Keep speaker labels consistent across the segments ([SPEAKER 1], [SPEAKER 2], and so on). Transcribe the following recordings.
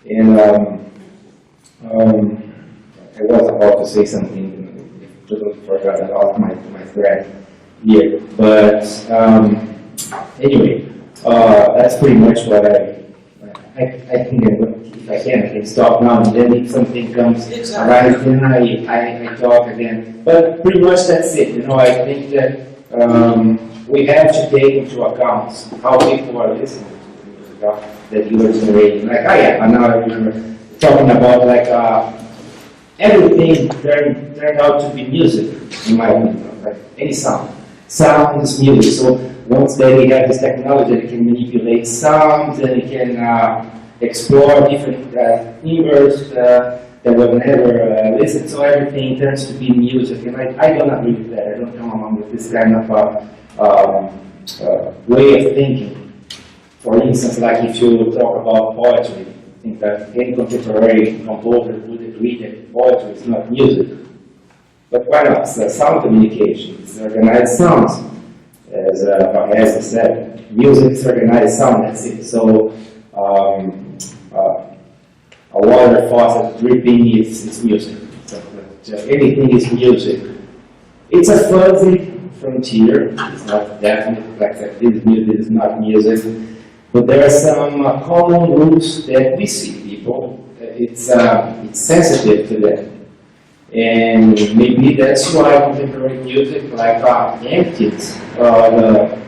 [SPEAKER 1] And I was about to say something, totally forgot about my thread here. But anyway, that's pretty much what I think if I can stop now, and then if something comes arise, then I talk again. But pretty much that's it. You know, I think that we have to take into account how people are listening to the music that you are generating. Like, now I remember talking about like everything turned out to be music, in my opinion, like any sound. Sound is music. So once that we have this technology that can manipulate sounds and it can explore different timbres that we've never listened, so everything turns to be music. And I don't agree with that. I don't come along with this kind of way of thinking. For instance, like if you talk about poetry, I think that any contemporary composer would agree that poetry is not music. But why not? It's sound communication. It's organized sounds. As Ferraz said, music is organized sound, that's it. So a water faucet dripping is music. So just anything is music. It's a fuzzy frontier. It's not definite, like this music is not music. But there are some common roots that we see people. It's sensitive to them. And maybe that's why contemporary music like empties the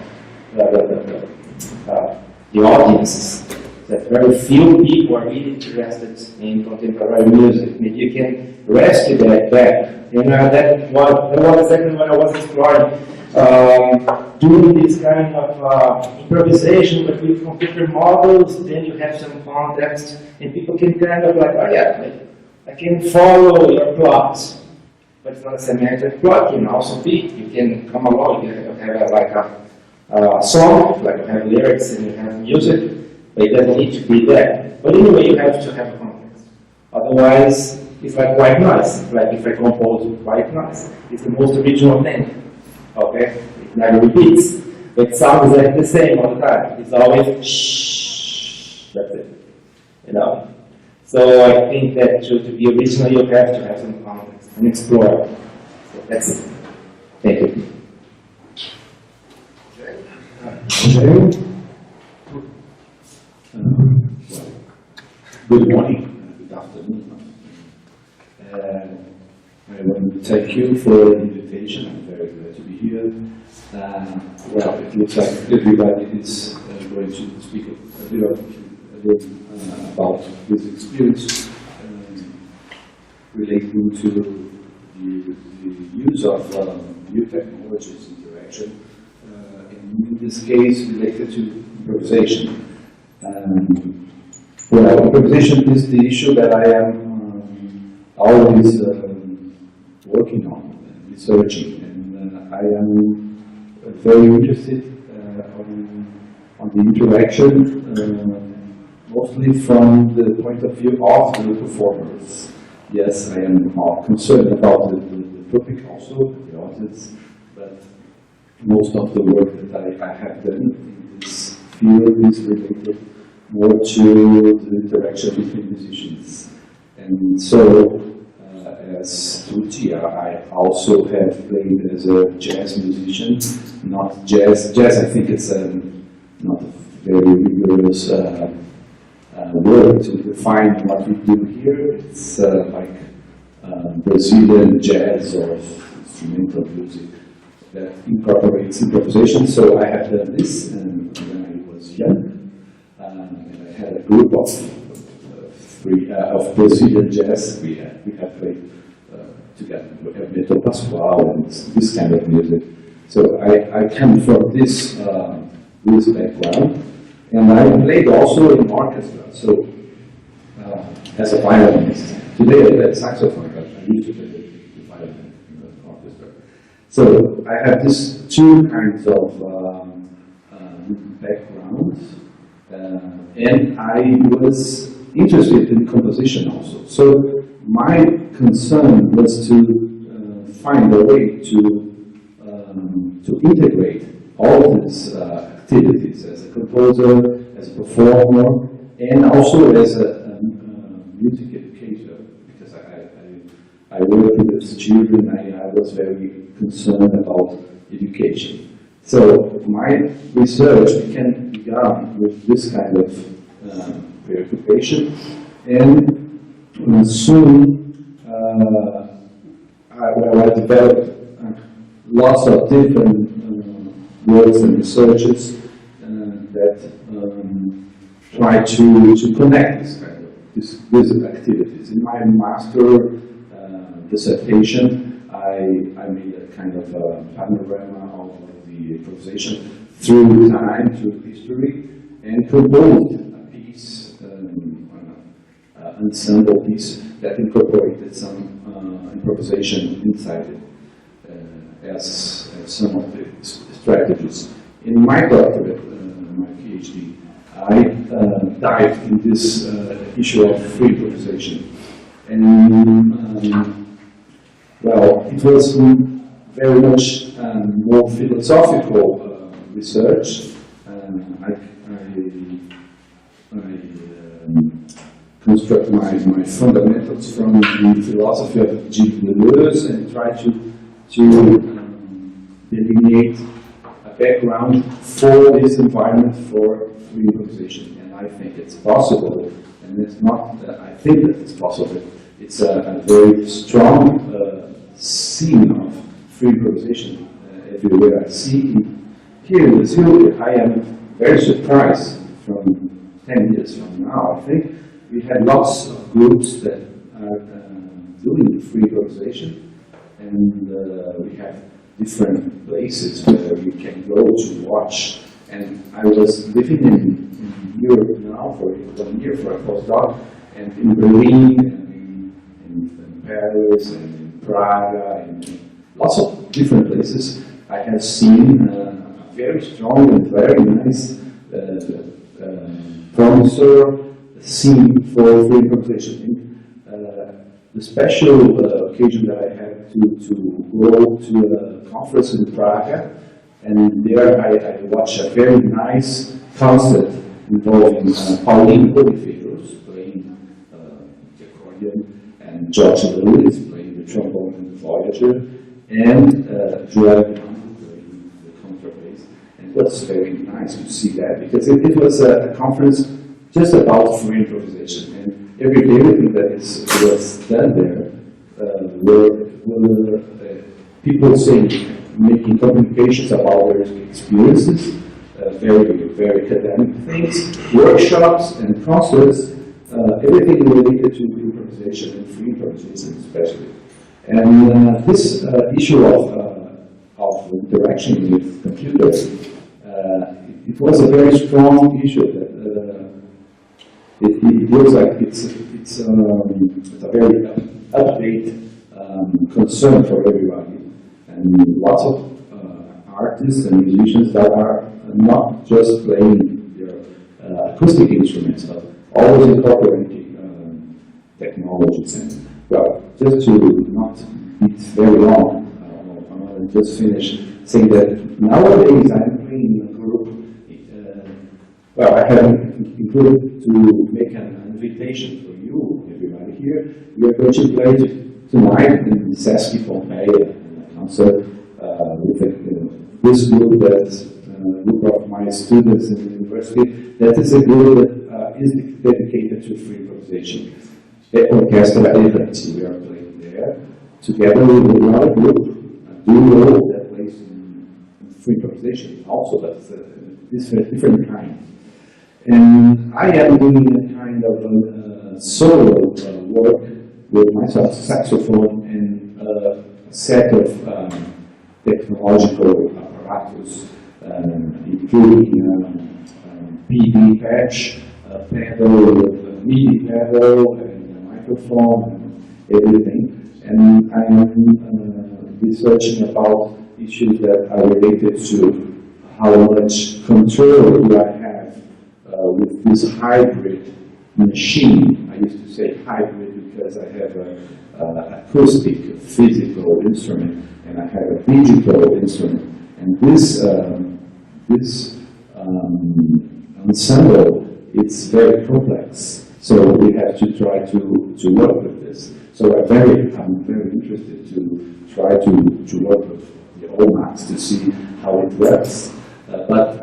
[SPEAKER 1] audiences. That very few people are really interested in contemporary music. Maybe you can rescue that back. And that was exactly what I was exploring. Doing this kind of improvisation, but with computer models, then you have some context, and people can kind of like, oh yeah, I can follow your plots, but it's not a semantic plot. Can also be. You can come along. You have like a song, like you have lyrics and you have music, but it doesn't need to be there. But anyway, you have to have a context. Otherwise, it's like white noise. Like if I compose white noise, it's the most original thing. Okay, it never repeats, but it sounds like the same all the time. It's always shh. That's it. You know. So I think that to be original, you have to have some context and explore. So that's it. Thank you.
[SPEAKER 2] Good morning, good afternoon. I want to thank you for the invitation. I'm very glad to be here. Well, it looks like everybody is going to speak a little about this experience relating to the use of new technologies interaction, in this case related to improvisation. Well, improvisation is the issue that I am always working on, researching, and I am very interested on the interaction, mostly from the point of view of the performers. Yes, I am concerned about the public also, the audience, but most of the work that I have done in this field is related more to the interaction between musicians. And so, as Tutti, I also have played as a jazz musician, not jazz. Jazz, I think it's not a very rigorous word to define what we do here. It's like Brazilian jazz or instrumental music that incorporates improvisation. So I have done this when I was young, and I had a group of Brazilian jazz. We have played together. We have Metal Pascual and this kind of music. So I come from this background, and I played also in orchestra. So as a violinist, today I play saxophone, but I used to play the violin in the orchestra. So I have these two kinds of backgrounds, and I was interested in composition also. So my concern was to find a way to integrate all of these activities as a composer, as a performer, and also as a music educator, because I work with children, I was very concerned about education. So my research began with this kind of preoccupation, and soon I developed lots of different works and researches that try to connect this kind of these activities. In my master dissertation, I made a kind of a panorama of the improvisation through time, through history, and proposed a piece, ensemble piece that incorporated some improvisation inside it as some of the strategies. In my doctorate, my PhD, I dived in this issue of free improvisation. And well, it was very much more philosophical research. I construct my fundamentals from the philosophy of Gilles Deleuze and try to delineate a background for this environment for free improvisation. And I think it's possible, and it's not, I think that it's possible. It's a very strong scene of free improvisation everywhere I see. Here in Brazil, I am very surprised from 10 years from now, I think. We have lots of groups that are doing free improvisation, and we have different places where we can go to watch. And I was living in Europe now for 1 year for a postdoc, and in Berlin, and in Paris, and in Praga, and lots of different places. I have seen a very strong and very nice professor scene for free improvisation. The special occasion that I had to go to a conference in Praga, and there I watched a very nice concert involving Paulinho Queiroz playing the accordion, and George Lewis playing the trombone and the Voyager, and Joel playing the contrabass. And it was very nice to see that, because it was a conference just about free improvisation, and everything that was done there were people saying, making communications about their experiences, very academic things, workshops and concerts, everything related to improvisation and free improvisation especially. And this issue of interaction with computers, it was a very strong issue that it feels like it's a very update concern for everybody, and lots of artists and musicians that are not just playing their acoustic instruments, but always incorporating technologies. And well, just to not be very long, I'll just finish saying that nowadays I'm playing in a group. Well, I have included to make an invitation for you, everybody here. We are going to play tonight in Sesky Pompeia, a concert with this group, that's a group of my students in the university. That is a group that is dedicated to free improvisation. The Orchestra Errante, we are playing there, together with another group, a duo that plays in free improvisation also, but it's a different kind. And I am doing a kind of solo work with my saxophone and a set of technological apparatus, including PD patch, pedal, MIDI pedal, and a microphone, and everything. And I am researching about issues that are related to how much control do I have with this hybrid machine. I used to say hybrid because I have an acoustic, physical instrument, and I have a digital instrument. And this ensemble, it's very complex. So we have to try to work with this. So I'm very interested to try to work with the OMAX to see how it works. But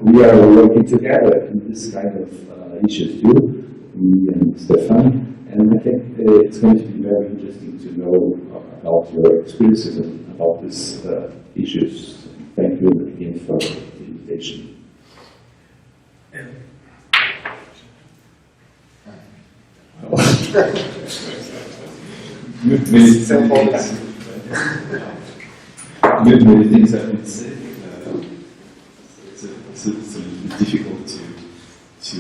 [SPEAKER 2] we are working together in this kind of issues too, me and Stefan. And I think it's going to be very interesting to know about your experiences about these issues. Thank you again for the invitation.
[SPEAKER 3] Many things have been said. It's a little bit difficult to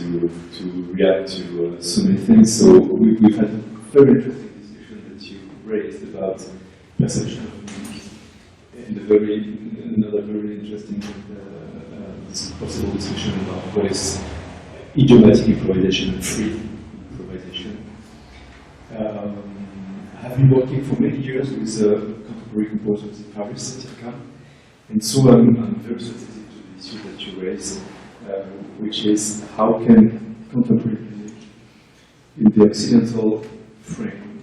[SPEAKER 3] react to so many things. So we've had a very interesting discussion that you raised about perception of music, and another very interesting possible discussion about what is idiomatic improvisation and free improvisation. I've been working for many years with contemporary composers in Paris at IRCAM, and so I'm very sensitive to the issue that you raised, which is how can contemporary music in the occidental frame,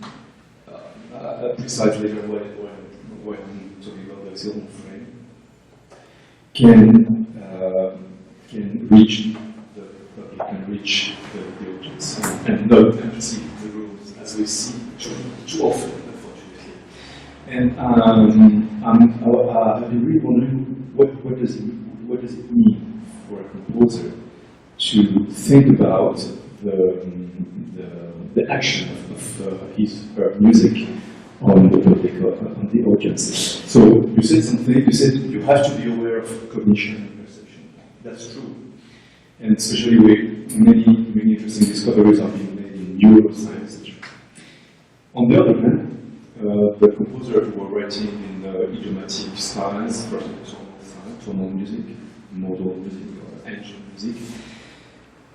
[SPEAKER 3] precisely when I'm talking about the occidental frame, can reach the public, can reach the audience, and not empty the rooms as we see too often, unfortunately. And I've been really wondering what does it mean for a composer to think about the action of his her music on the public, on the audience. So you said something. You said you have to be aware of cognition and perception. That's true, and especially with many interesting discoveries are being made in neuroscience. On the other hand, the composers who were writing in idiomatic styles, for example, tonal music, modal music, or ancient music,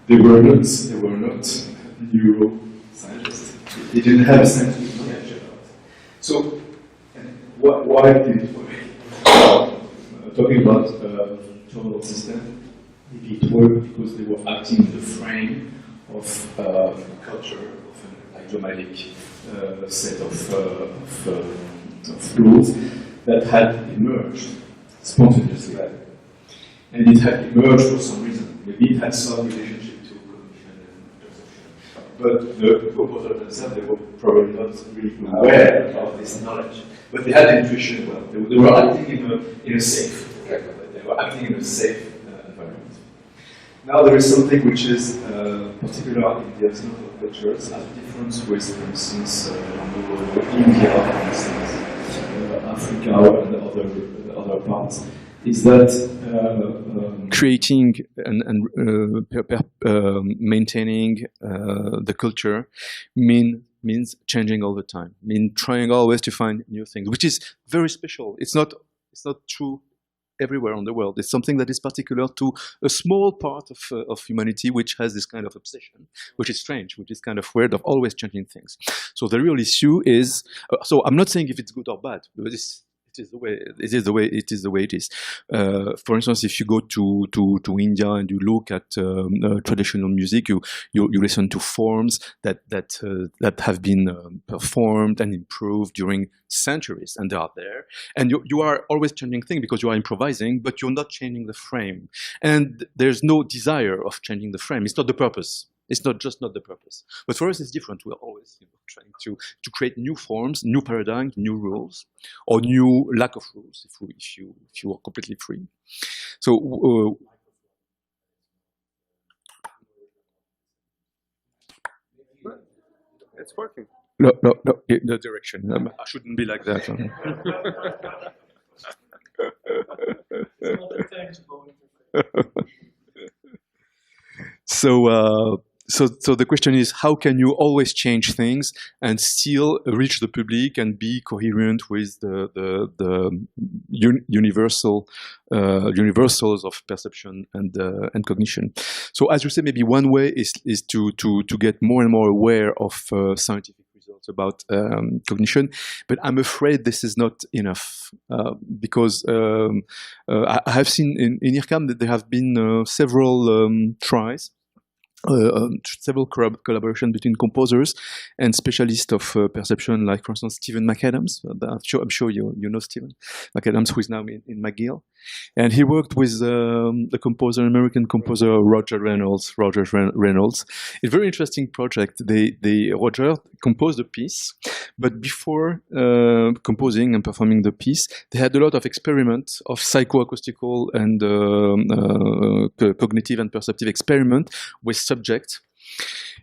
[SPEAKER 3] they were not neuroscientists. They didn't have scientific knowledge about it. So, why did it work? Talking about tonal system, it worked because they were acting in the frame of culture, of an idiomatic set of rules that had emerged spontaneously. And it had emerged for some reason. Maybe it had some relationship to cognition and perception. But the composers themselves, they were probably not really aware of this knowledge. But they had intuition well. They were acting in a safe, they were acting in a safe environment. Now there is something which is particular in the occidental cultures, as a difference with, for instance, India, for instance, Africa, and other parts, is that creating and maintaining the culture means changing all the time. Trying always to find new things, which is very special. It's not true everywhere in the world. It's something that is particular to a small part of humanity, which has this kind of obsession, which is strange, which is kind of weird, of always changing things. So the real issue is, so I'm not saying if it's good or bad, but it is the way it is. For instance, if you go to India and you look at traditional music, you listen to forms that have been performed and improved during centuries, and they are there. And you are always changing things because you are improvising, but you're not changing the frame. And there's no desire of changing the frame. It's not the purpose. It's not the purpose. But for us, it's different. We're always trying to create new forms, new paradigms, new rules, or new lack of rules if you are completely free. So it's working. No, the direction. I shouldn't be like that. So the question is, how can you always change things and still reach the public and be coherent with the universals of perception and cognition? So as you say, maybe one way is to get more and more aware of scientific results about cognition, but I'm afraid this is not enough because I have seen in IRCAM that there have been several tries several collaboration between composers and specialists of perception, like, for instance, Stephen McAdams. I'm sure you know Stephen McAdams, who is now in McGill. And he worked with the composer, American composer Roger Reynolds. It's a very interesting project. Roger composed a piece, but before composing and performing the piece, they had a lot of experiments of psychoacoustical and cognitive and perceptive experiment with subjects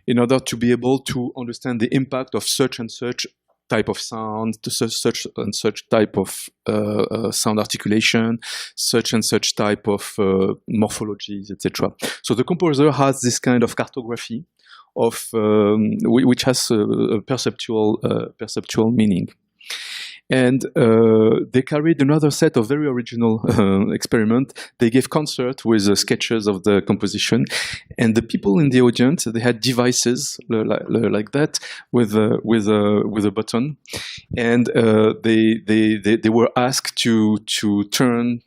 [SPEAKER 3] in order to be able to understand the impact of such and such type of sound, such and such type of sound articulation, such and such type of morphologies, etc. So the composer has this kind of cartography of which has a perceptual meaning. And they carried another set of very original experiment. They gave concert with sketches of the composition, and the people in the audience, they had devices like that with a button, and they were asked to turn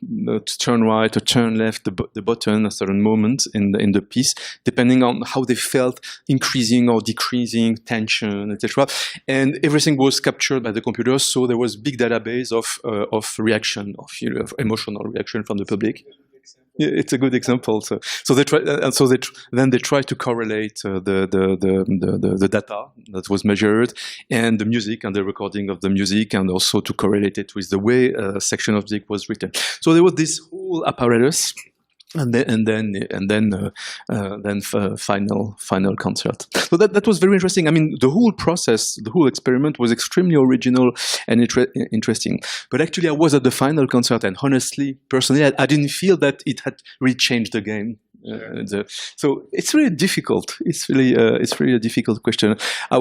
[SPEAKER 3] right or turn left the button at certain moments in the piece, depending on how they felt, increasing or decreasing tension, etc. And everything was captured by the computer, so there was big database of reaction, of emotional reaction from the public. Yeah, it's a good example. So they try, and so then they try to correlate the data that was measured and the music and the recording of the music, and also to correlate it with the way a section of music was written. So there was this whole apparatus. And then final concert. So that was very interesting. I mean, the whole process, the whole experiment was extremely original and interesting. But actually, I was at the final concert, and honestly, personally, I didn't feel that it had really changed the game. So it's really difficult. It's really a difficult question. I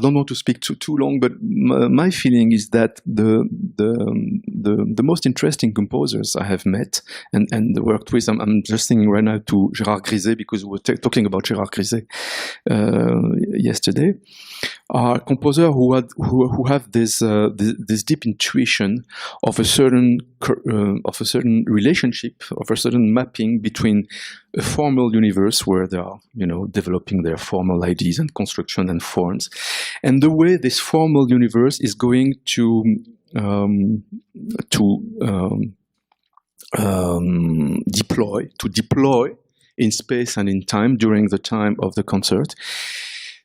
[SPEAKER 3] don't want to speak too long, but my feeling is that the most interesting composers I have met and worked with. I'm just thinking right now to Gérard Griset, because we were talking about Gérard Griset yesterday. Are composers who have this deep intuition of a certain relationship, of a certain mapping between a formal universe where they are, developing their formal ideas and construction and forms, and the way this formal universe is going to deploy in space and in time during the time of the concert.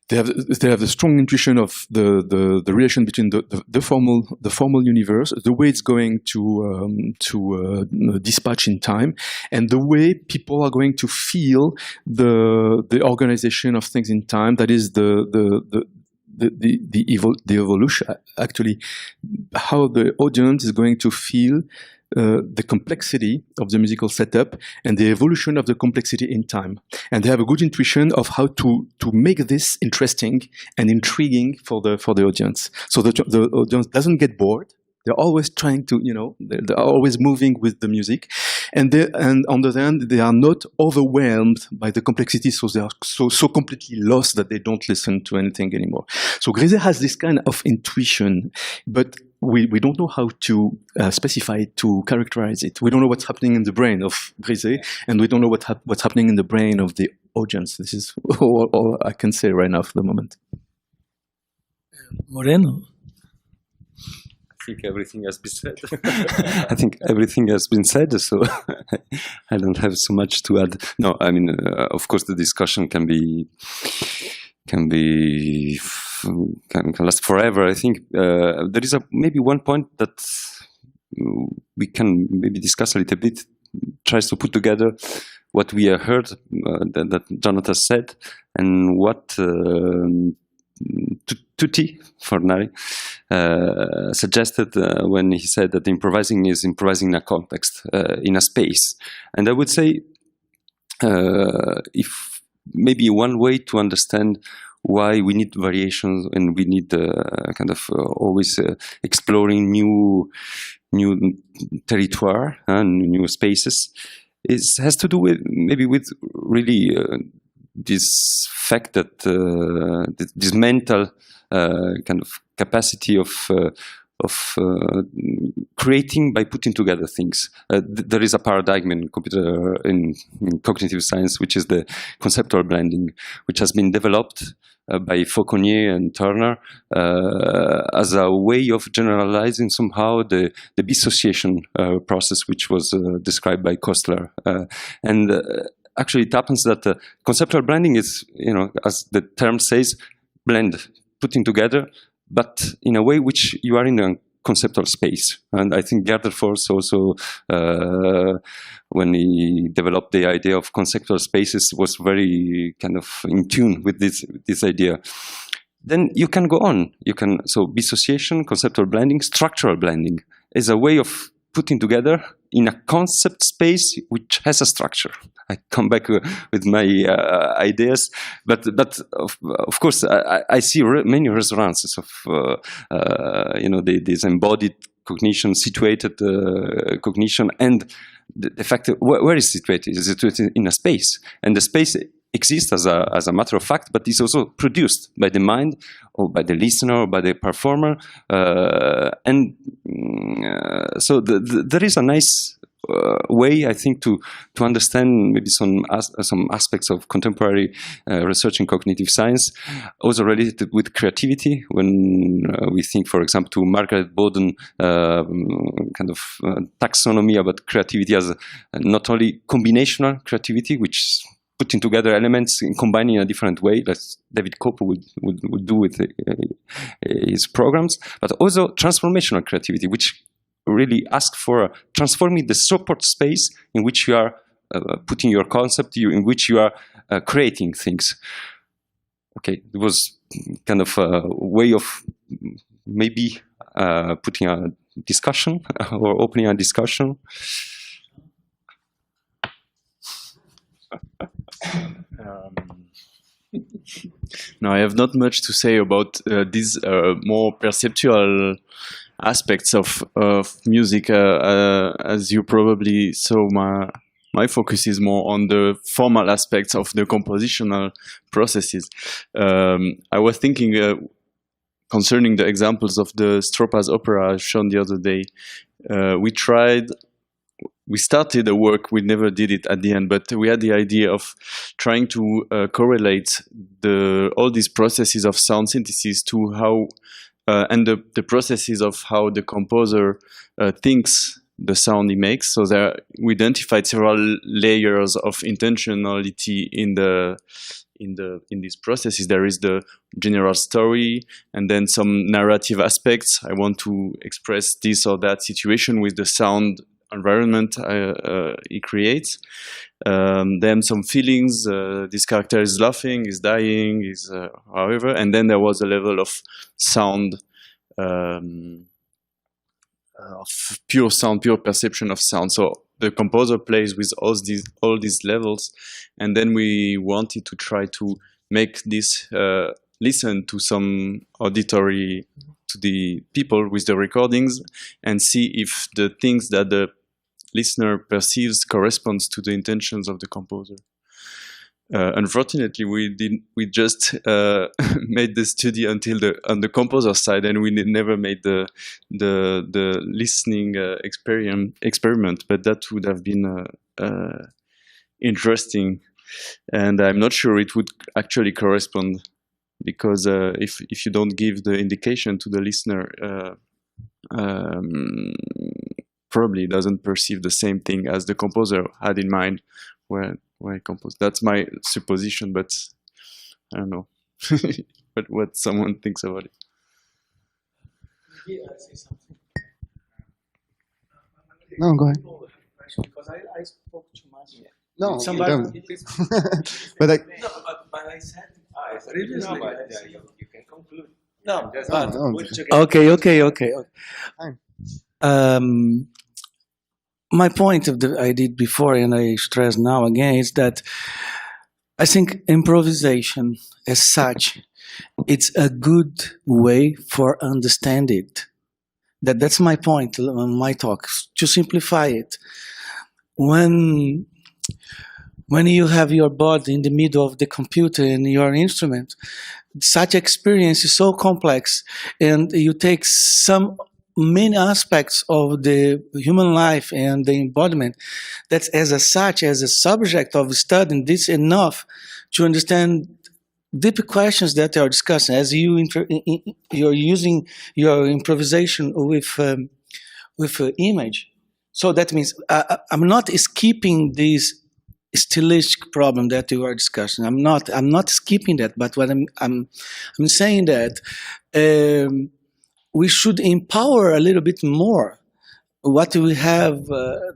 [SPEAKER 3] They have the strong intuition of the relation between the formal universe, the way it's going to dispatch in time, and the way people are going to feel the organization of things in time. That is the evolution, actually, how the audience is going to feel the complexity of the musical setup and the evolution of the complexity in time. And they have a good intuition of how to make this interesting and intriguing for the audience. So the audience doesn't get bored. They're always trying to, they're always moving with the music. And on the other hand, they are not overwhelmed by the complexity, so they are so completely lost that they don't listen to anything anymore. So Griset has this kind of intuition, but we don't know how to specify it, to characterize it. We don't know what's happening in the brain of Griset, and we don't know what's happening in the brain of the audience. This is all I can say right now for the moment.
[SPEAKER 4] Moreno.
[SPEAKER 5] I think everything has been said. I think everything has been said, so I don't have so much to add. No, I mean, of course, the discussion can last forever. I think there is maybe one point that we can maybe discuss a little bit. Tries to put together what we have heard that Jonathan said and what Tutti Fornari suggested when he said that improvising is improvising in a context, in a space. And I would say, if maybe one way to understand why we need variations and we need always exploring new territoire and new spaces has to do with really this fact that this mental kind of capacity of creating by putting together things. There is a paradigm in cognitive science, which is the conceptual blending, which has been developed by Fauconnier and Turner as a way of generalizing somehow the dissociation process, which was described by Kostler. Actually, it happens that conceptual blending is, as the term says, blend, putting together, but in a way which you are in a conceptual space. And I think Gérard also, when he developed the idea of conceptual spaces, was very kind of in tune with this idea. Then you can go on. So dissociation, conceptual blending, structural blending is a way of putting together in a concept space which has a structure. I come back with my ideas, but of course I see many resonances of this embodied cognition, situated cognition, and the fact that where is it situated? Is it situated in a space, and the space exists as a matter of fact, but is also produced by the mind or by the listener or by the performer, so there is a nice way, I think, to understand maybe some aspects of contemporary research in cognitive science, also related with creativity. When we think, for example, to Margaret Boden kind of taxonomy about creativity as not only combinational creativity, which is putting together elements and combining in a different way, that David Cope would do with his programs, but also transformational creativity, which really ask for transforming the support space in which you are putting your concept, in which you are creating things. Okay, it was kind of a way of maybe putting a discussion or opening a discussion.
[SPEAKER 3] No, I have not much to say about these more perceptual aspects of music. As you probably saw, my focus is more on the formal aspects of the compositional processes. I was thinking concerning the examples of the Stroppa's opera shown the other day. We started a work, we never did it at the end, but we had the idea of trying to correlate all these processes of sound synthesis to how, and the processes of how the composer thinks the sound he makes. So we identified several layers of intentionality in these processes. There is the general story, and then some narrative aspects. I want to express this or that situation with the sound environment he creates. Then some feelings, this character is laughing, is dying, is however, and then there was a level of sound, of pure sound, pure perception of sound. So the composer plays with all these levels, and then we wanted to try to make this listen to some auditory, to the people with the recordings, and see if the things that the listener perceives corresponds to the intentions of the composer. Unfortunately, we just made the study until on the composer side, and we never made the listening experiment. But that would have been interesting, and I'm not sure it would actually correspond, because if you don't give the indication to the listener, probably doesn't perceive the same thing as the composer had in mind when he composed. That's my supposition, but I don't know but what someone thinks about it.
[SPEAKER 4] Maybe I'll say something.
[SPEAKER 6] No, go ahead.
[SPEAKER 4] Because I spoke too much.
[SPEAKER 6] No,
[SPEAKER 4] Somebody,
[SPEAKER 6] you don't. But I
[SPEAKER 4] said.
[SPEAKER 1] No, but you can conclude.
[SPEAKER 4] No,
[SPEAKER 1] Just
[SPEAKER 4] okay. My point I did before, and I stress now again, is that I think improvisation as such, it's a good way for understand it. That's my point on my talk, to simplify it. When you have your body in the middle of the computer and your instrument, such experience is so complex, and you take some many aspects of the human life and the embodiment that as a such, as a subject of studying this enough to understand deep questions that they are discussing as you're using your improvisation with image. So that means I'm not skipping this stylistic problem that you are discussing. I'm not skipping that, but what I'm saying that we should empower a little bit more what we have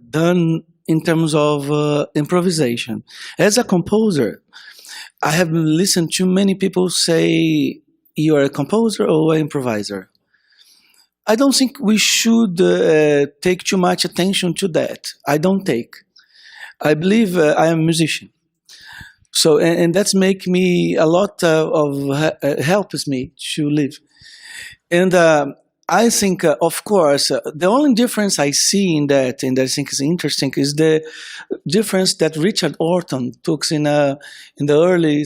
[SPEAKER 4] done in terms of improvisation. As a composer, I have listened to many people say you are a composer or an improviser. I don't think we should take too much attention to that. I don't take. I believe I am a musician. So, and that's make me a lot helps me to live. And I think, of course, the only difference I see in that, and I think is interesting, is the difference that Richard Orton took in the early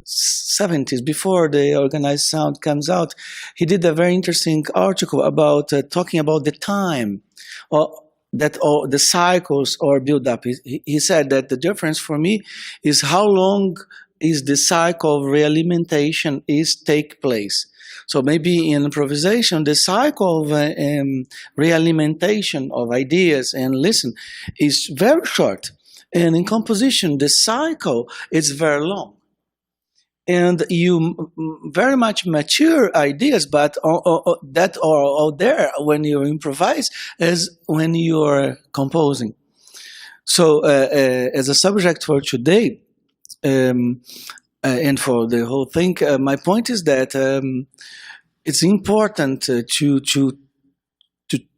[SPEAKER 4] 70s, before the organized sound comes out. He did a very interesting article about talking about the time, or the cycles or build up. He said that the difference for me is how long is the cycle of realimentation take place. So maybe in improvisation, the cycle of realimentation of ideas and listen is very short. And in composition, the cycle is very long. And you very much mature ideas, but that are out there when you improvise as when you are composing. So as a subject for today, and for the whole thing, my point is that it's important to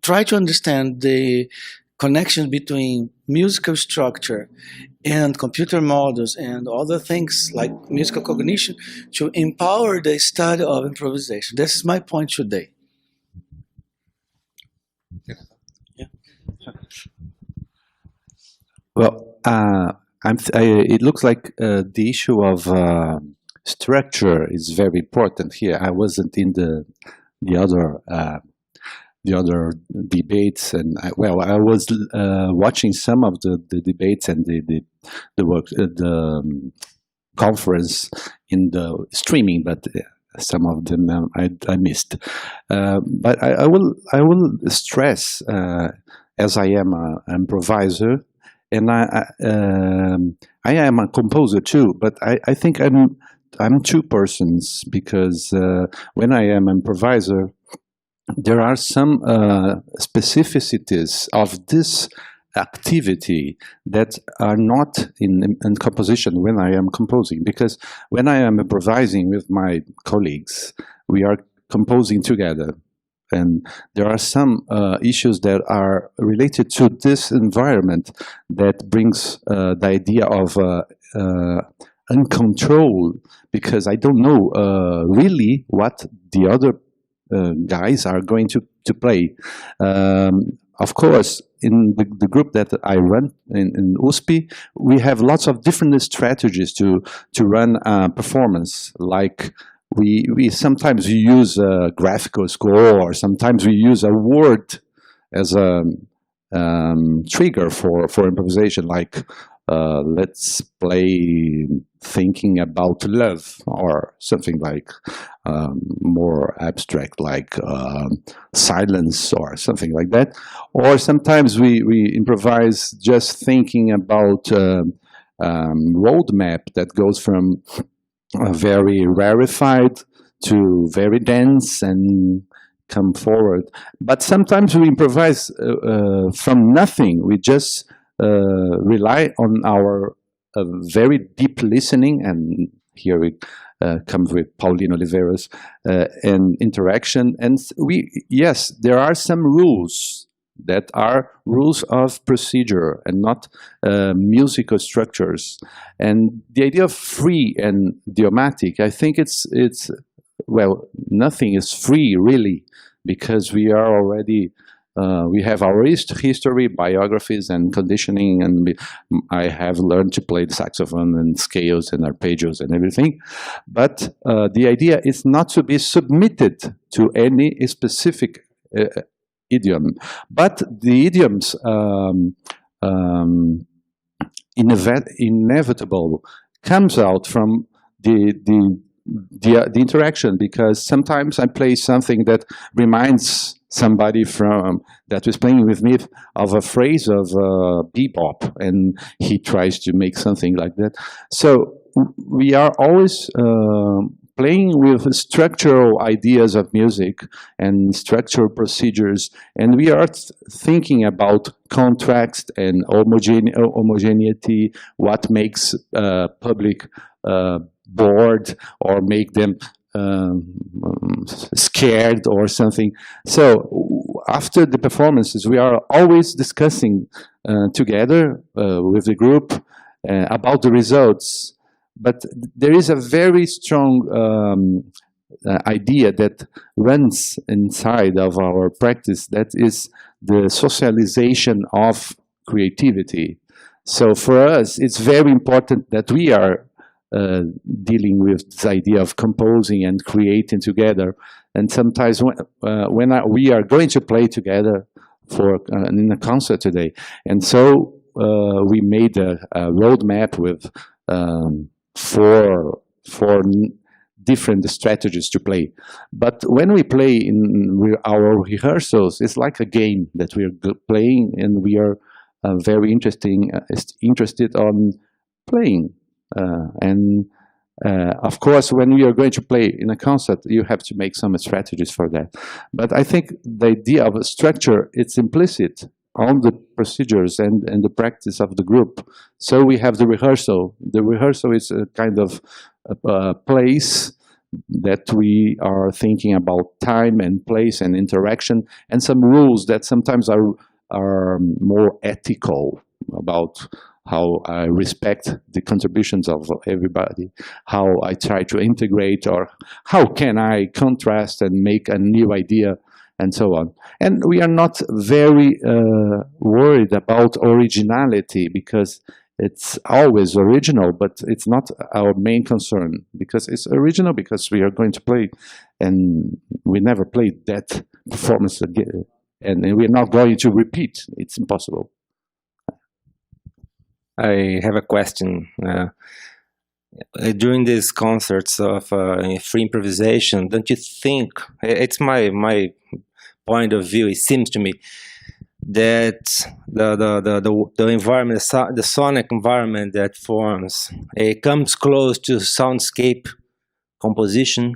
[SPEAKER 4] try to understand the connection between musical structure and computer models and other things like musical cognition to empower the study of improvisation. This is my point today. Yeah.
[SPEAKER 7] Well, it looks like the issue of structure is very important here. I wasn't in the other debates, and I was watching some of the debates and the conference in the streaming, but some of them I missed. But I will stress, as I am an improviser, and I am a composer too, but I think I'm two persons, because when I am an improviser, there are some specificities of this activity that are not in composition when I am composing. Because when I am improvising with my colleagues, we are composing together. And there are some issues that are related to this environment that brings the idea of uncontrolled, because I don't know really what the other guys are going to play. Of course, in the group that I run in USP, we have lots of different strategies to run a performance. Like we sometimes use a graphical score, or sometimes we use a word as a trigger for improvisation. Like let's play thinking about love, or something like more abstract, like silence, or something like that. Or sometimes we improvise just thinking about roadmap that goes from very rarefied to very dense and come forward. But sometimes we improvise from nothing. We just rely on our very deep listening, and here we comes with Pauline Oliveira's and interaction. And yes, there are some rules that are rules of procedure and not musical structures. And the idea of free and idiomatic, I think it's well, nothing is free really, because we are already we have our history, biographies, and conditioning, and I have learned to play the saxophone and scales and arpeggios and everything. But the idea is not to be submitted to any specific idiom. But the idioms inevitable comes out from the interaction, because sometimes I play something that reminds somebody from that was playing with me of a phrase of bebop, and he tries to make something like that. So we are always playing with structural ideas of music and structural procedures, and we are thinking about contrast and homogeneity, what makes public bored or make them scared or something. So after the performances, we are always discussing together with the group about the results. But there is a very strong idea that runs inside of our practice, that is the socialization of creativity. So for us, it's very important that we are dealing with this idea of composing and creating together. And sometimes when we are going to play together for in a concert today, and so we made a roadmap with four different strategies to play. But when we play in our rehearsals, it's like a game that we are playing, and we are very interested on playing. Of course, when we are going to play in a concert, you have to make some strategies for that. But I think the idea of a structure, it's implicit on the procedures and the practice of the group. So we have the rehearsal. The rehearsal is a kind of place that we are thinking about time and place and interaction, and some rules that sometimes are more ethical about how I respect the contributions of everybody, how I try to integrate, or how can I contrast and make a new idea, and so on. And we are not very worried about originality, because it's always original, but it's not our main concern, because it's original because we are going to play, and we never played that performance again, and we're not going to repeat. It's impossible.
[SPEAKER 8] I have a question. During these concerts of free improvisation, don't you think, it's my point of view, it seems to me, that the environment, the sonic environment that forms, it comes close to soundscape composition.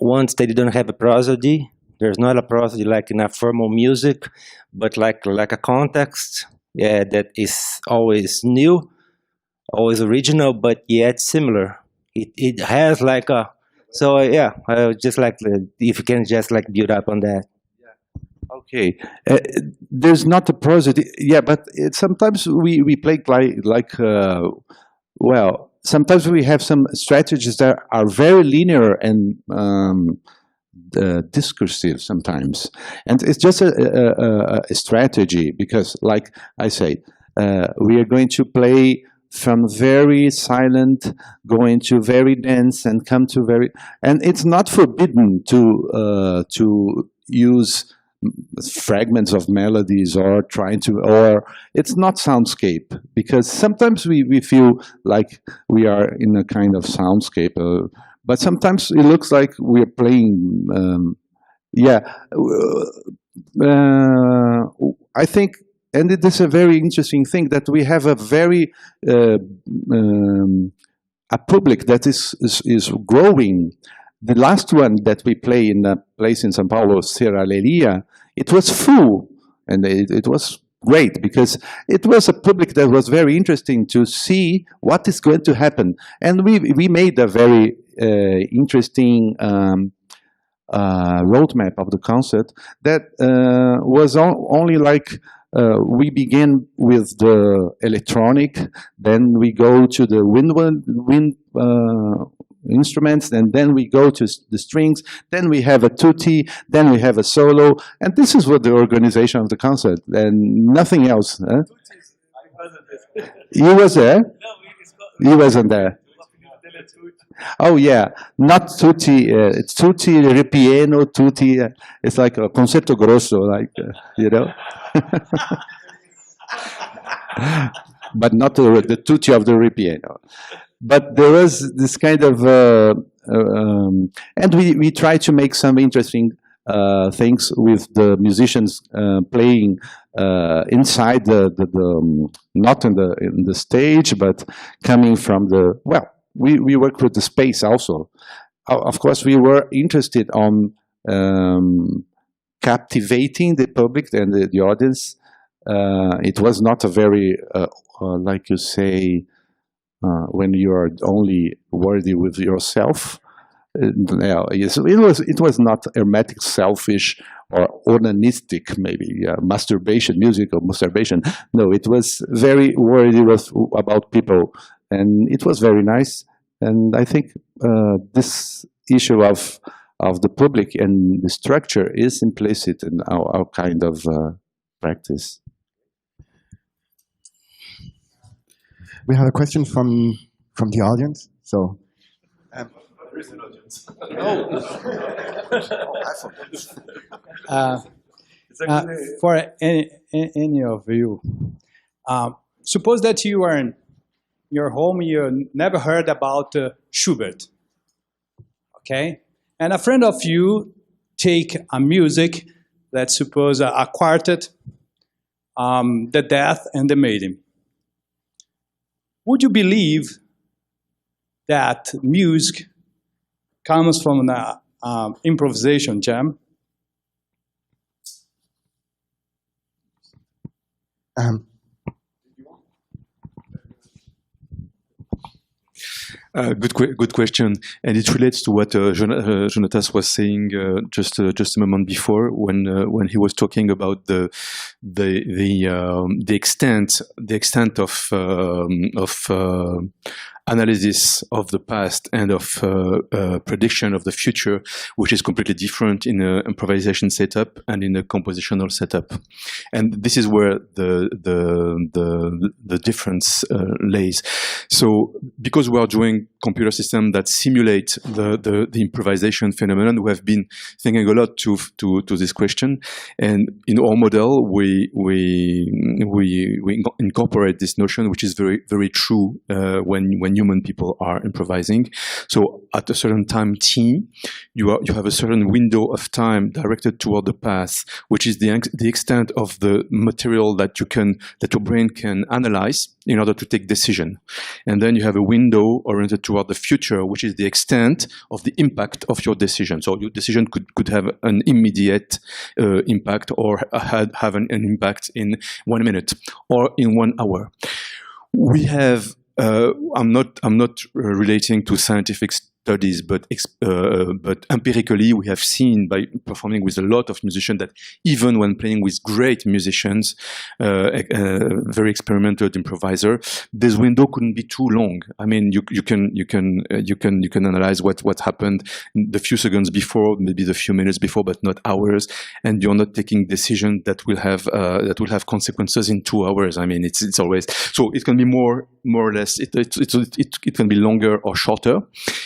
[SPEAKER 8] Once they don't have a prosody, there's not a prosody like in a formal music, but like a context. Yeah, that is always new, always original, but yet similar. It has like a, so yeah, I would just like if you can just like build up on that.
[SPEAKER 7] Okay, there's not a prosody, yeah, but sometimes we play well, sometimes we have some strategies that are very linear and discursive sometimes, and it's just a strategy, because like I say, we are going to play from very silent going to very dense and come to very, and it's not forbidden to use fragments of melodies or trying to, or it's not soundscape, because sometimes we feel like we are in a kind of soundscape, but sometimes it looks like we're playing, I think, and it is a very interesting thing that we have a very, a public that is growing. The last one that we play in a place in São Paulo, Serralheria, it was full, and it was great, because it was a public that was very interesting to see what is going to happen. And we made a very interesting roadmap of the concert that was only like, we begin with the electronic, then we go to the wind instruments, and then we go to the strings, then we have a tutti, then we have a solo, and this is what the organization of the concert, and nothing else. Huh? You was there? You wasn't there. Oh yeah, not tutti. It's tutti ripieno, tutti. It's like a concerto grosso, like you know. But not the tutti of the ripieno. But there was this kind of, and we try to make some interesting things with the musicians playing inside not in the stage, but coming from the, well, we work with the space also. Of course, we were interested on captivating the public and the audience. It was not a very, like you say, when you are only worthy with yourself. Yes, it was not hermetic, selfish, or onanistic, maybe masturbation, musical masturbation. No, it was very worthy about people, and it was very nice. And I think this issue of the public and the structure is implicit in our kind of practice.
[SPEAKER 6] We have a question from the audience. So,
[SPEAKER 3] There is an audience.
[SPEAKER 9] For any of you, suppose that you are in your home, you never heard about Schubert, okay? And a friend of you take a music, let's suppose a quartet, the Death and the Maiden. Would you believe that music comes from an improvisation jam?
[SPEAKER 3] Good question, and it relates to what Jonatas was saying just a moment before, when he was talking about the extent of analysis of the past and of prediction of the future, which is completely different in an improvisation setup and in a compositional setup. And this is where the difference lays. So because we are doing computer systems that simulate the improvisation phenomenon, we have been thinking a lot to this question. And in our model, we incorporate this notion, which is very, very true when human people are improvising. So at a certain time t, you have a certain window of time directed toward the past, which is the extent of the material that your brain can analyze in order to take decision. And then you have a window oriented toward the future, which is the extent of the impact of your decision. So your decision could have an immediate impact, or have an impact in 1 minute or in 1 hour. We have I'm not relating to scientific studies, but empirically we have seen by performing with a lot of musicians that even when playing with great musicians, very experimental improviser, this window couldn't be too long. I mean, you can analyze what happened the few seconds before, maybe the few minutes before, but not hours, and you're not taking decisions that will have consequences in 2 hours. I mean, it's always so. It can be more or less. It can be longer or shorter.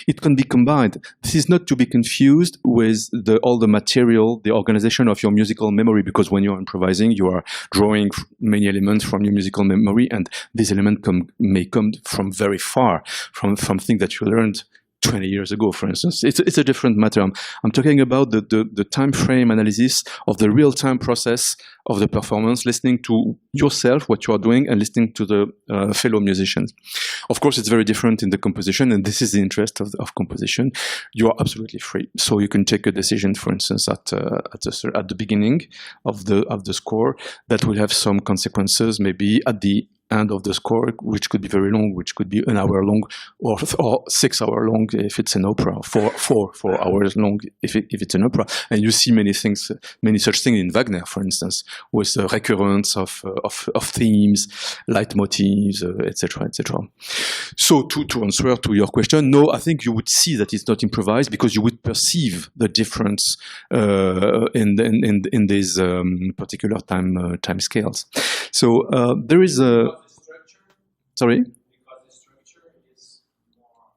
[SPEAKER 3] It can be combined. This is not to be confused with all the material, the organization of your musical memory, because when you're improvising, you are drawing many elements from your musical memory, and these elements may come from very far, from things that you learned 20 years ago, for instance. It's a different matter. I'm talking about the time frame analysis of the real-time process of the performance, listening to yourself, what you are doing, and listening to the fellow musicians. Of course, it's very different in the composition, and this is the interest of composition. You are absolutely free. So you can take a decision, for instance, at the beginning of the score that will have some consequences, maybe at the end of the score, which could be very long, which could be 1 hour long, or 6 hours long if it's an opera, 4 hours long if it's an opera. And you see many such things in Wagner, for instance, with the recurrence of themes, leitmotifs, etc., etc. So to answer to your question, no, I think you would see that it's not improvised because you would perceive the difference in these particular time scales. So there is a. Sorry? Because the structure is more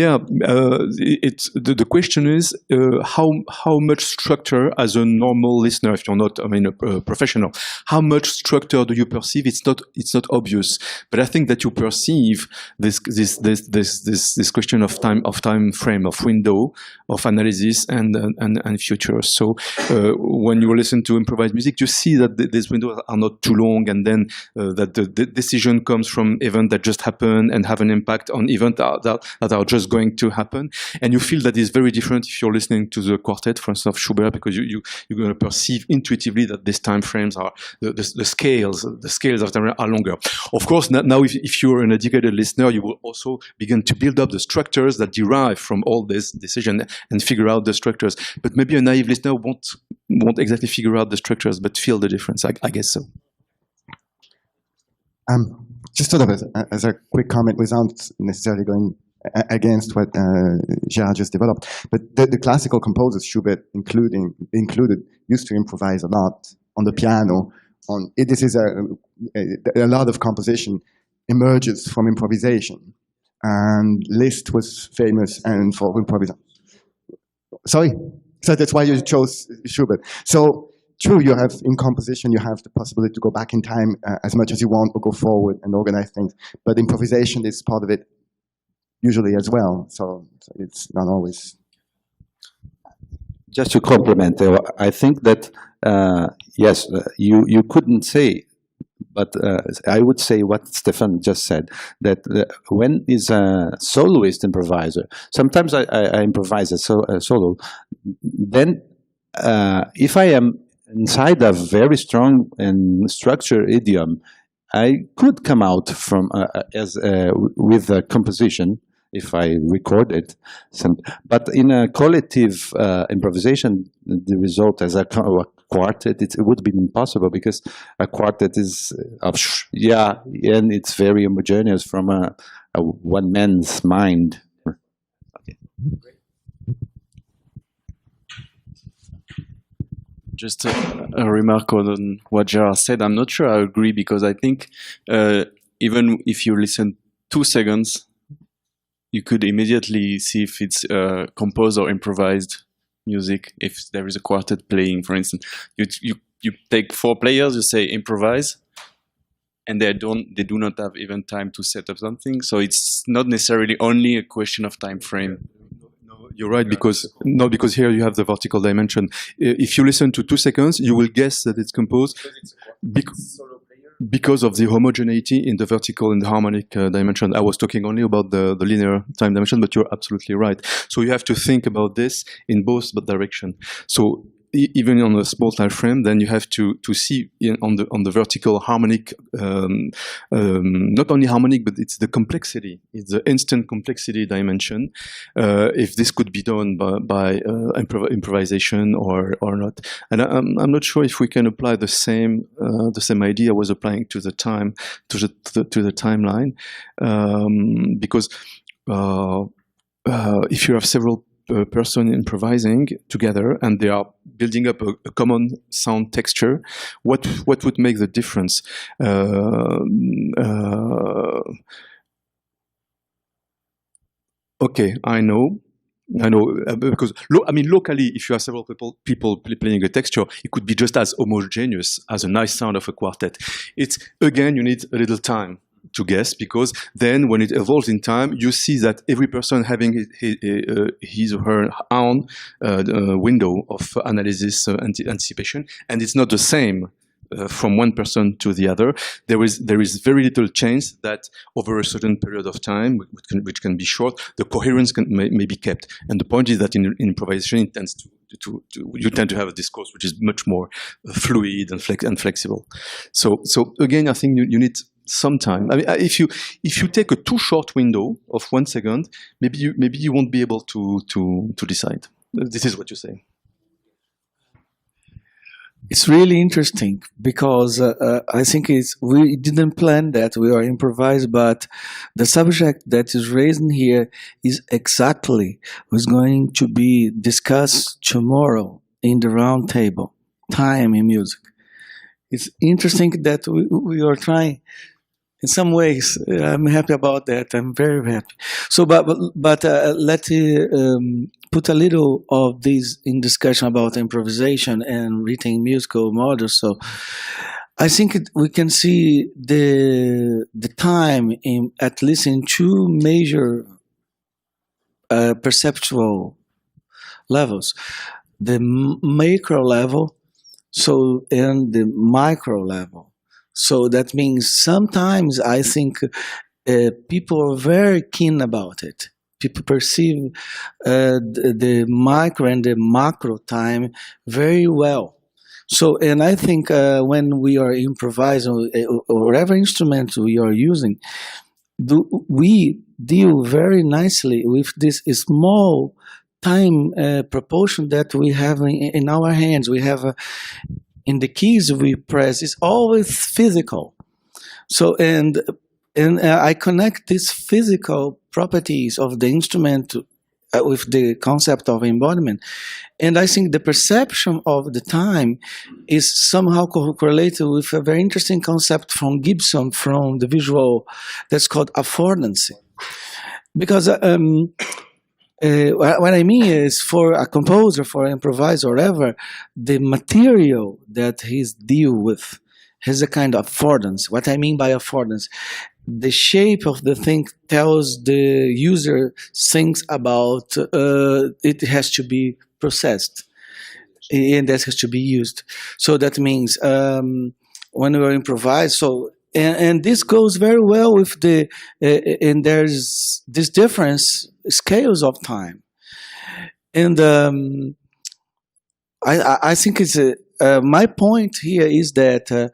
[SPEAKER 3] Yeah, it's the question is how much structure as a normal listener, if you're not, I mean, a professional, how much structure do you perceive? It's not obvious, but I think that you perceive this question of time frame, of window, of analysis and future. So when you listen to improvised music, you see that these windows are not too long, and then that the decision comes from events that just happen and have an impact on events that are just going to happen. And you feel that it's very different if you're listening to the quartet, for instance, of Schubert, because you're going to perceive intuitively that these time frames are, the scales of time are longer. Of course, now if you're an educated listener, you will also begin to build up the structures that derive from all this decision and figure out the structures. But maybe a naive listener won't exactly figure out the structures, but feel the difference. I guess so.
[SPEAKER 6] Just sort of as a quick comment, without necessarily going against what Gérard just developed, but the classical composers, Schubert included, used to improvise a lot on the piano. This is a lot of composition emerges from improvisation, and Liszt was famous and for improvisation. Sorry, so that's why you chose Schubert. So. True, you have in composition, you have the possibility to go back in time as much as you want, or go forward and organize things. But improvisation is part of it, usually as well. So it's not always.
[SPEAKER 7] Just to complement, I think that yes, you couldn't say, but I would say what Stefan just said, that when is a soloist improviser, sometimes I improvise a solo, then if I am inside a very strong and structured idiom, I could come out from with a composition if I record it. But in a collective improvisation, the result as a quartet, it would be impossible, because a quartet is and it's very homogeneous from a one man's mind. Okay.
[SPEAKER 10] Just a remark on what Gérard said. I'm not sure I agree, because I think even if you listen 2 seconds, you could immediately see if it's composed or improvised music. If there is a quartet playing, for instance, you take 4 players, you say improvise, and they do not have even time to set up something. So it's not necessarily only a question of time frame.
[SPEAKER 3] You're right, because here you have the vertical dimension. If you listen to 2 seconds, you will guess that it's composed because of the homogeneity in the vertical and the harmonic dimension. I was talking only about the linear time dimension, but you're absolutely right. So you have to think about this in both directions. So even on a small time frame, then you have to see on the vertical harmonic, not only harmonic, but it's the complexity, it's the instant complexity dimension. If this could be done by improvisation or not, and I'm not sure if we can apply the same idea I was applying to the time to the timeline, because if you have several person improvising together and they are building up a common sound texture, what would make the difference? Okay, I know, because locally, if you have several people playing a texture, it could be just as homogeneous as a nice sound of a quartet. It's, again, you need a little time to guess, because then when it evolves in time, you see that every person having his or her own window of analysis, anticipation, and it's not the same from one person to the other. There is very little chance that over a certain period of time, which can be short, the coherence may be kept. And the point is that in improvisation, it tends you tend to have a discourse which is much more fluid and flexible. So again, I think you need some time. I mean, if you take a too short window of 1 second, maybe you won't be able to decide. This is what you say.
[SPEAKER 4] It's really interesting because I think we didn't plan that, we are improvised, but the subject that is raised here is exactly what's going to be discussed tomorrow in the round table, time in music. It's interesting that we are trying in some ways, I'm happy about that. I'm very happy. So, but let's put a little of this in discussion about improvisation and written musical models. So, I think we can see the time in at least in two major perceptual levels: the macro level, so and the micro level. So that means sometimes I think people are very keen about it. People perceive the micro and the macro time very well. So, and I think when we are improvising, or whatever instrument we are using, we deal very nicely with this small time proportion that we have in our hands. We have in the keys we press, it's always physical. So, and I connect these physical properties of the instrument with the concept of embodiment. And I think the perception of the time is somehow correlated with a very interesting concept from Gibson, from the visual, that's called affordancy. Because what I mean is, for a composer, for an improviser, or whatever, the material that he's deal with has a kind of affordance. What I mean by affordance, the shape of the thing tells the user things about it has to be processed and that has to be used. So that means when we improvise, so and this goes very well with the and there's this difference scales of time, and I think it's my point here is that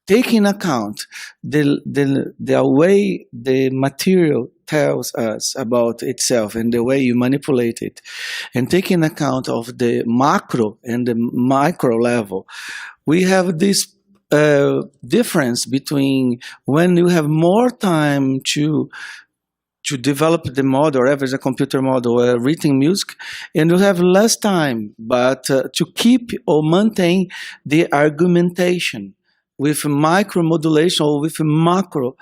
[SPEAKER 4] taking account the way the material tells us about itself and the way you manipulate it, and taking account of the macro and the micro level, we have this difference between when you have more time to develop the model, or as a computer model, written music, and you have less time, but to keep or maintain the argumentation with micro modulation or with macro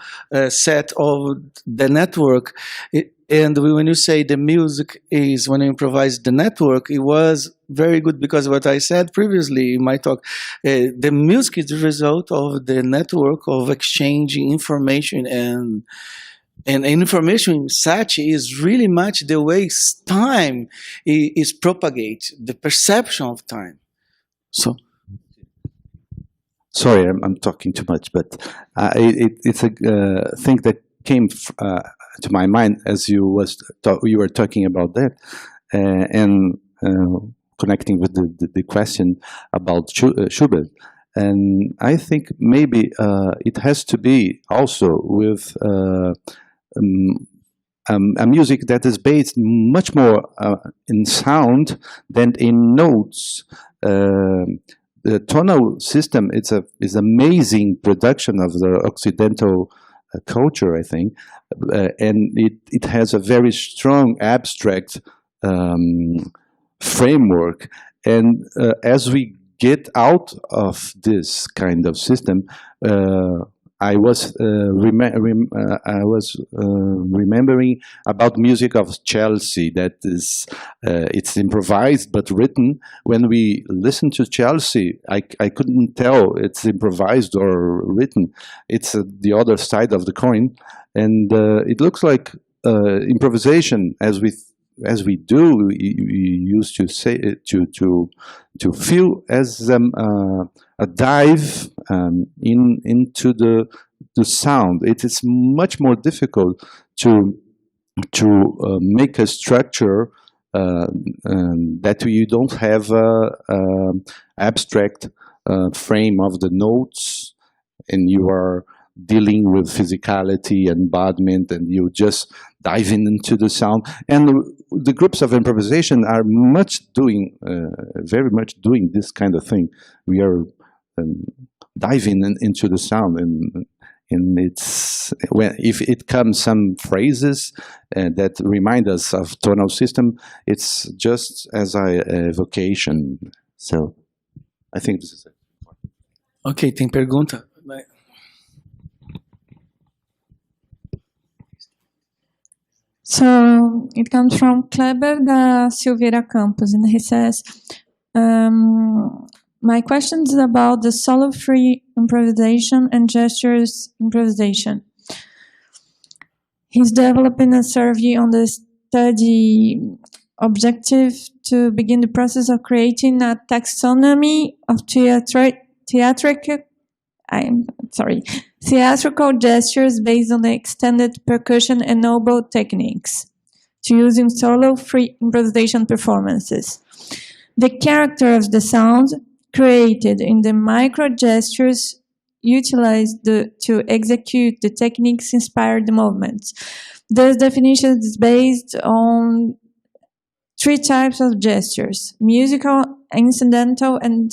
[SPEAKER 4] set of the network. And when you say the music is, when you improvise the network, it was very good because what I said previously in my talk, the music is the result of the network of exchanging information, and information such is really much the way time is propagated, the perception of time. So.
[SPEAKER 7] Sorry, I'm talking too much, but it's a thing that came to my mind as you were talking about that, and connecting with the question about Schubert. And I think maybe it has to be also with a music that is based much more in sound than in notes. The tonal system is amazing production of the Occidental culture, I think, and it has a very strong abstract framework. And as we get out of this kind of system, I was remembering about music of Chelsea, that is it's improvised but written. When we listen to Chelsea, I couldn't tell it's improvised or written. It's the other side of the coin, and it looks like improvisation as we do. We used to say to feel as a dive into the sound. It is much more difficult to make a structure that you don't have a abstract frame of the notes, and you are dealing with physicality and embodiment, and you just diving into the sound. And the groups of improvisation are very much doing this kind of thing. We are diving into the sound, and it's if it comes some phrases that remind us of tonal system, it's just as a evocation. So I think this is it.
[SPEAKER 4] Ok, tem pergunta?
[SPEAKER 11] So it comes from Kleber da Silveira Campos, and he says, my question is about the solo-free improvisation and gestures improvisation. He's developing a survey on the study objective to begin the process of creating a taxonomy of theatrical gestures based on the extended percussion and oboe techniques to use in solo-free improvisation performances. The character of the sound created in the micro gestures utilized to execute the techniques inspired the movements. This definition is based on 3 types of gestures: musical, incidental, and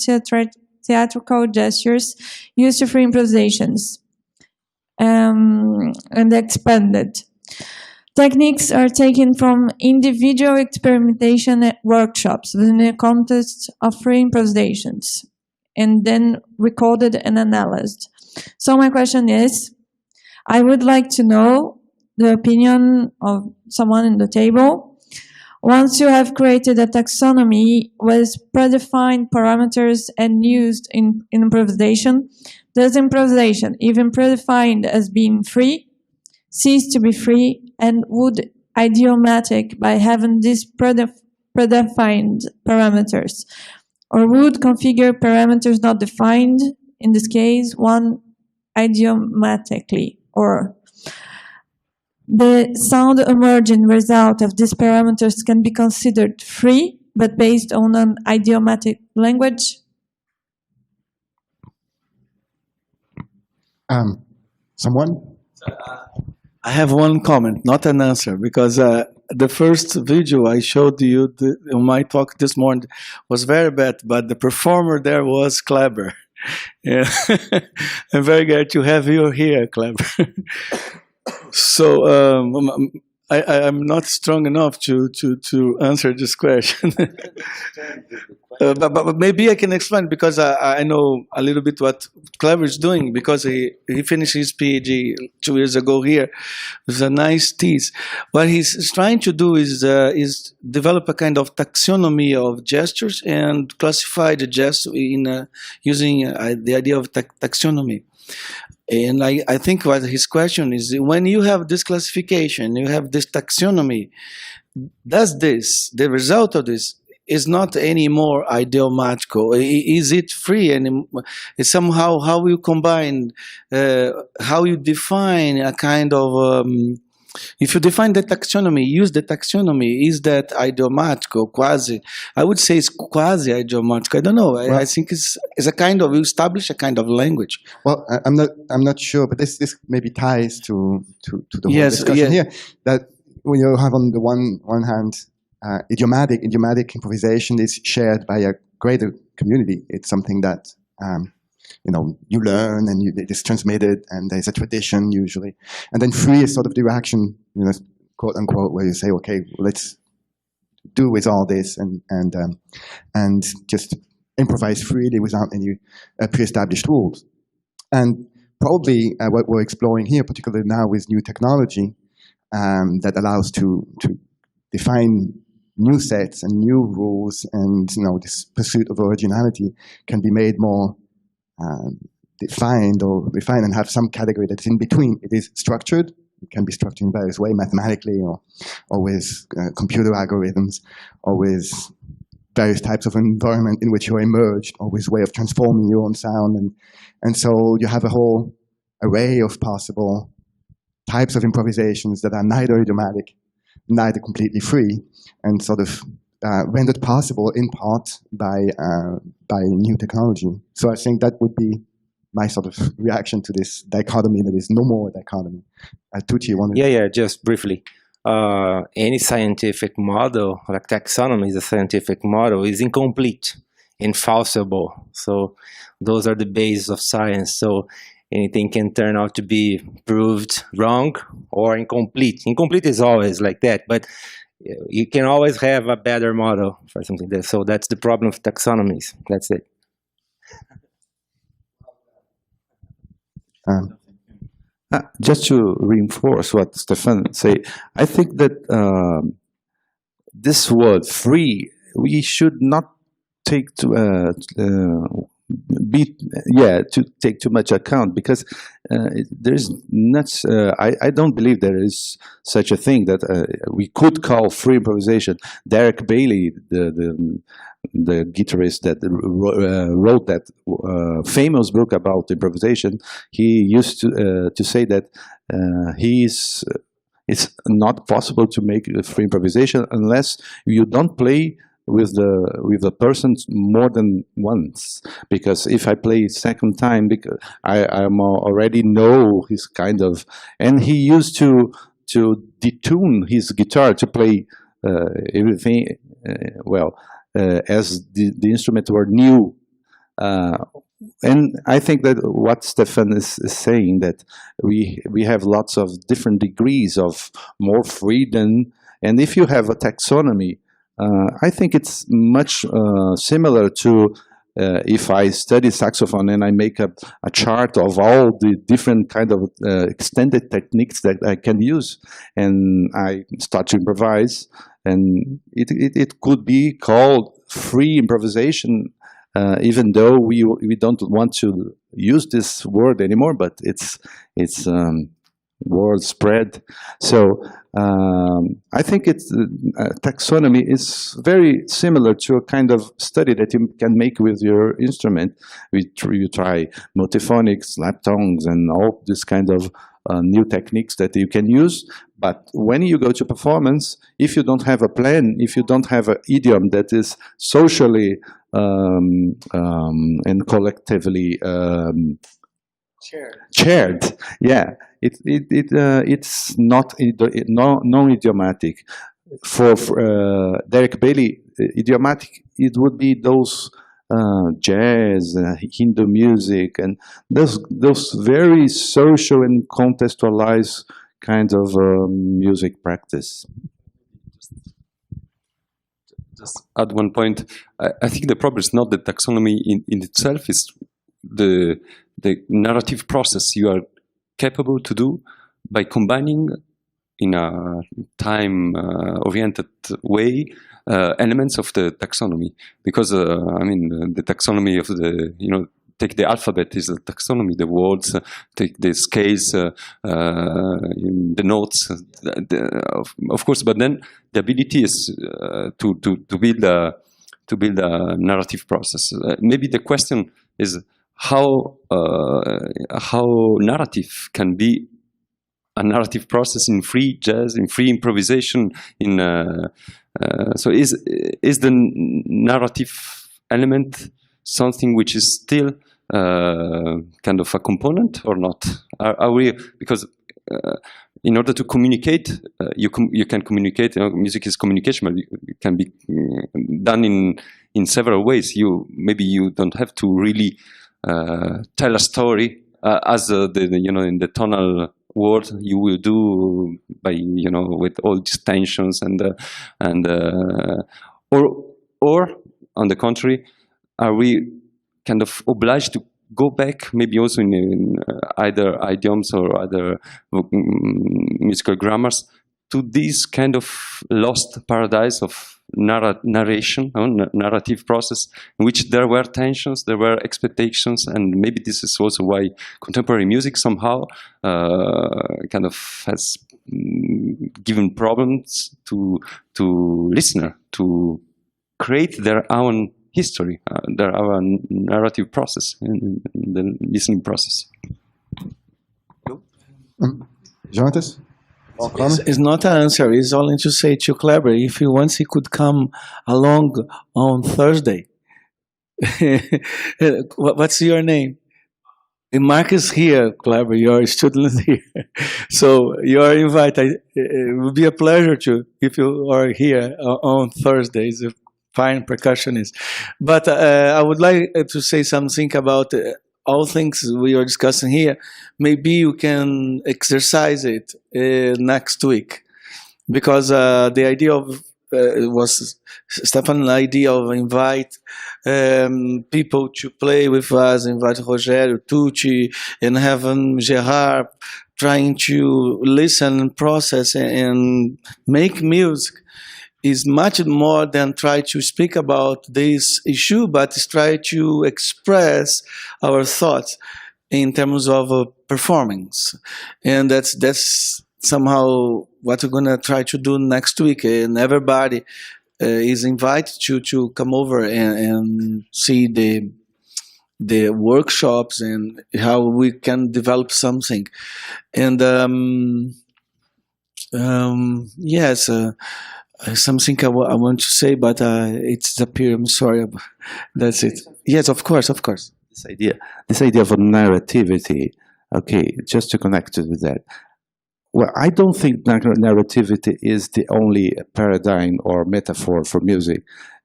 [SPEAKER 11] theatrical gestures used for improvisations, and expanded. Techniques are taken from individual experimentation workshops within the context of free improvisations, and then recorded and analyzed. So my question is, I would like to know the opinion of someone in the table. Once you have created a taxonomy with predefined parameters and used in improvisation, does improvisation, even predefined as being free, cease to be free, and would idiomatic by having these predefined parameters? Or would configure parameters not defined, in this case, one idiomatically? Or the sound emerging result of these parameters can be considered free, but based on an idiomatic language?
[SPEAKER 6] Someone?
[SPEAKER 4] I have one comment, not an answer, because the first video I showed you in my talk this morning was very bad, but the performer there was Kleber. Yeah. I'm very glad to have you here, Kleber. So I'm not strong enough to answer this question. But maybe I can explain, because I know a little bit what Kleber is doing, because he finished his PhD 2 years ago here. It was a nice thesis. What he's trying to do is develop a kind of taxonomy of gestures and classify the gestures in using the idea of taxonomy. And I think what his question is, when you have this classification, you have this taxonomy, the result of this is not any more idiomatical? Is it free? And somehow how you combine, how you define a kind of, if you define the taxonomy, use the taxonomy, is that idiomatical, quasi? I would say it's quasi-idiomatical. I don't know. Well, I think it's a kind of, you establish a kind of language.
[SPEAKER 6] Well, I'm not sure, but this maybe ties to the whole discussion here. That when you have on the one hand, idiomatic improvisation is shared by a greater community. It's something that you learn and it is transmitted, and there's a tradition usually. And then free is sort of the reaction, quote unquote, where you say, okay, let's do with all this and just improvise freely without any pre-established rules. And probably what we're exploring here, particularly now with new technology that allows to define new sets and new rules, and this pursuit of originality can be made more defined or refined and have some category that's in between. It is structured. It can be structured in various ways, mathematically, or with computer algorithms, or with various types of environment in which you're immersed, or with way of transforming your own sound. And so you have a whole array of possible types of improvisations that are neither idiomatic, neither completely free, and sort of rendered possible in part by new technology. So I think that would be my sort of reaction to this dichotomy that is no more dichotomy. Tucci, you want to?
[SPEAKER 8] Yeah, just briefly. Any scientific model, like taxonomy is a scientific model, is incomplete, infalsible. So those are the bases of science. So anything can turn out to be proved wrong or incomplete. Incomplete is always like that, but you can always have a better model for something like that. So that's the problem of taxonomies. That's it.
[SPEAKER 7] just to reinforce what Stefan say, I think that this word free, we should not take to take too much account, because there's not. I don't believe there is such a thing that we could call free improvisation. Derek Bailey, the guitarist that wrote that famous book about improvisation, he used to say that it's not possible to make a free improvisation unless you don't play with the person more than once. Because if I play second time, because I already know his kind of, and he used to detune his guitar to play everything as the instruments were new. And I think that what Stefan is saying, that we have lots of different degrees of more freedom, and if you have a taxonomy, I think it's much similar to if I study saxophone and I make a chart of all the different kind of extended techniques that I can use, and I start to improvise, and it could be called free improvisation, even though we don't want to use this word anymore, but it's word spread. So I think it's taxonomy is very similar to a kind of study that you can make with your instrument. You try multiphonics, lap tongues, and all this kind of new techniques that you can use. But when you go to performance, if you don't have a plan, if you don't have an idiom that is socially and collectively shared, yeah, it's not non-idiomatic. For Derek Bailey, idiomatic, it would be those jazz, Hindu music, and those very social and contextualized kind of music practice.
[SPEAKER 5] Just add one point. I think the problem is not the taxonomy in itself, it's the narrative process you are capable to do by combining in a time-oriented way elements of the taxonomy. Because, I mean, the taxonomy of the, take the alphabet is the taxonomy, the words, take the scales, the notes, of course, but then the ability is to build a narrative process. Maybe the question is how narrative can be a narrative process in free jazz, in free improvisation. So is the narrative element something which is still kind of a component or not? Are we, because in order to communicate, you can communicate. Music is communication, but it can be done in several ways. Maybe you don't have to really tell a story as in the tonal world you will do by with all these tensions or on the contrary, are we kind of obliged to go back, maybe also in either idioms or other musical grammars, to this kind of lost paradise of narration, narrative process, in which there were tensions, there were expectations, and maybe this is also why contemporary music somehow kind of has given problems to listener to create their own history, their own narrative process, in the listening process.
[SPEAKER 6] Jonathan?
[SPEAKER 4] It's not an answer. It's only to say to Kleber, if he wants, he could come along on Thursday. What's your name? Mark is here, Kleber. You're a student here. So you are invited. It would be a pleasure if you are here on Thursday. He's a fine percussionist. But I would like to say something about all things we are discussing here. Maybe you can exercise it next week, because the idea of was Stefan's idea of invite people to play with us, invite Rogério, Tucci, and have Gérard trying to listen and process and make music is much more than try to speak about this issue, but is try to express our thoughts in terms of performance. And that's somehow what we're going to try to do next week. And everybody is invited to come over and see the workshops and how we can develop something. And yes, something I want to say, but it's disappeared. I'm sorry. That's it. Yes, of course.
[SPEAKER 7] This idea of narrativity. Okay, just to connect to that. Well, I don't think narrativity is the only paradigm or metaphor for music.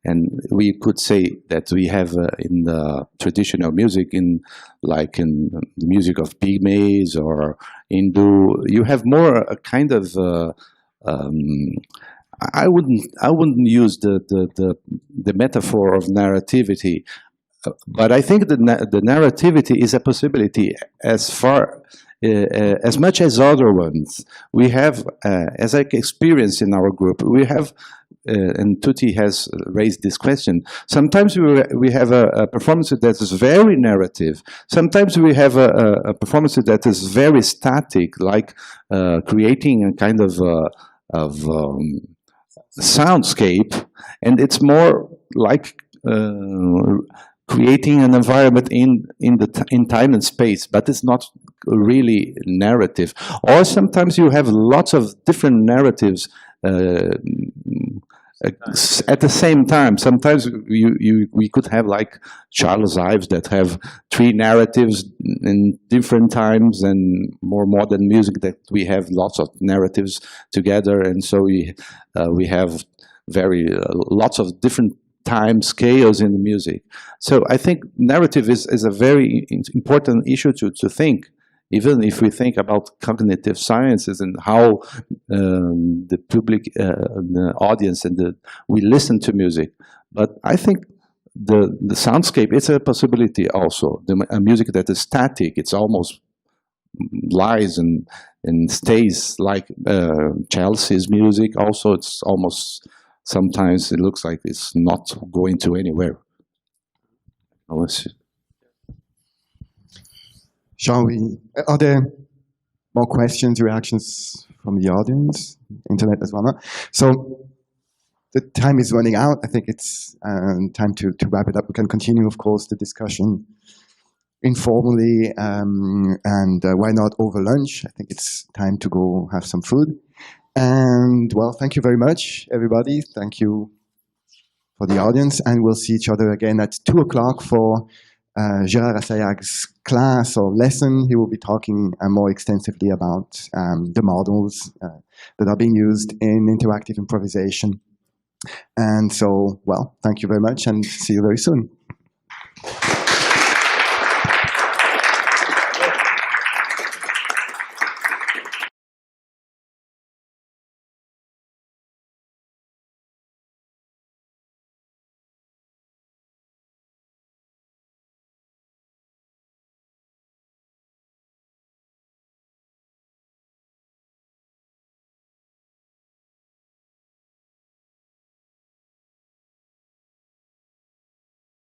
[SPEAKER 7] And we could say that we have in the traditional music, in the music of Pygmies or Hindu, you have more a kind of I wouldn't use the metaphor of narrativity, but I think the narrativity is a possibility as far as much as other ones. We have, as I experienced in our group, we have, and Tutti has raised this question, sometimes we have a performance that is very narrative. Sometimes we have a performance that is very static, like creating a kind of soundscape, and it's more like creating an environment in time and space, but it's not really narrative. Or sometimes you have lots of different narratives at the same time. Sometimes we could have like Charles Ives that have 3 narratives in different times, and more modern music that we have lots of narratives together, and so we have lots of different time scales in the music. So I think narrative is a very important issue to think, even if we think about cognitive sciences and how the public, the audience, and we listen to music. But I think the soundscape is a possibility also. A music that is static, it's almost lies and stays, like Chelsea's music also. It's almost, sometimes it looks like it's not going to anywhere.
[SPEAKER 6] Shall we? Are there more questions, reactions from the audience, internet as well? No? So the time is running out. I think it's time to wrap it up. We can continue, of course, the discussion informally, and why not over lunch? I think it's time to go have some food. And well, thank you very much, everybody. Thank you for the audience, and we'll see each other again at 2 o'clock for Gérard Assayag's class or lesson. He will be talking more extensively about the models that are being used in interactive improvisation. And so, well, thank you very much, and see you very soon.